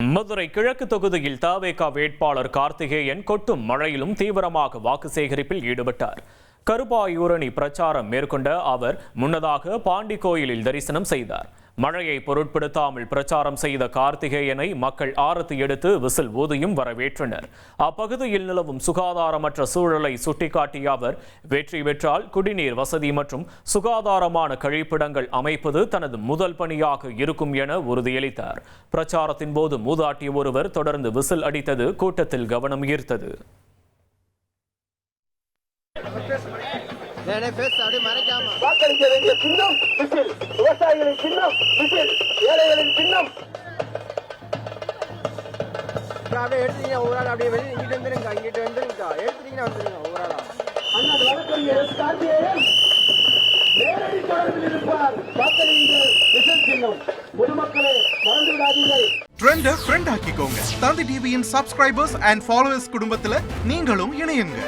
மதுரை கிழக்கு தொகுதியில் தவேக வேட்பாளர் கார்த்திகேயன் கொட்டும் மழையிலும் தீவிரமாக வாக்கு சேகரிப்பில் ஈடுபட்டார். கருப்பாயூரணி பிரச்சாரம் மேற்கொண்ட அவர் முன்னதாக பாண்டி கோயிலில் தரிசனம் செய்தார். மழையை பொருட்படுத்தாமல் பிரச்சாரம் செய்த கார்த்திகேயனை மக்கள் ஆரத்தி எடுத்து விசில் ஊதியும் வரவேற்றனர். அப்பகுதியில் நிலவும் சுகாதாரமற்ற சூழலை சுட்டிக்காட்டிய அவர், வெற்றி பெற்றால் குடிநீர் வசதி மற்றும் சுகாதாரமான கழிப்பிடங்கள் அமைப்பது தனது முதல் பணியாக இருக்கும் என உறுதியளித்தார். பிரச்சாரத்தின் போது மூதாட்டிய ஒருவர் தொடர்ந்து விசில் அடித்தது கூட்டத்தில் கவனம் ஈர்த்தது. வாக்களிக்க வேண்டிய சின்னம் விசில், விவசாயிகளின் சின்னம் விசில், ஏழைகளின் சின்னம். அப்படியே எடுத்தீங்க ஒரு ஆள், அப்படியே வெளியே இங்கிட்டு வந்துருங்க, இங்கிட்டு வந்துருங்க, எடுத்துட்டீங்கன்னா வந்துருங்க ஒரு ஆளா. அண்ணா வழக்கறிஞர் கார்த்திகேயன் நேரடி தொடர்பில் இருப்பார். வாக்களியுங்கள் விசில் சின்னம். பொதுமக்களே மறந்து விடாதீர்கள். ட்ரெண்ட ஃப்ரெண்ட் ஆக்கிக்கோங்க. தந்தி டிவியின் சப்ஸ்கிரைபர்ஸ் அண்ட் ஃபாலோவர்ஸ் குடும்பத்துல நீங்களும் இணையுங்க.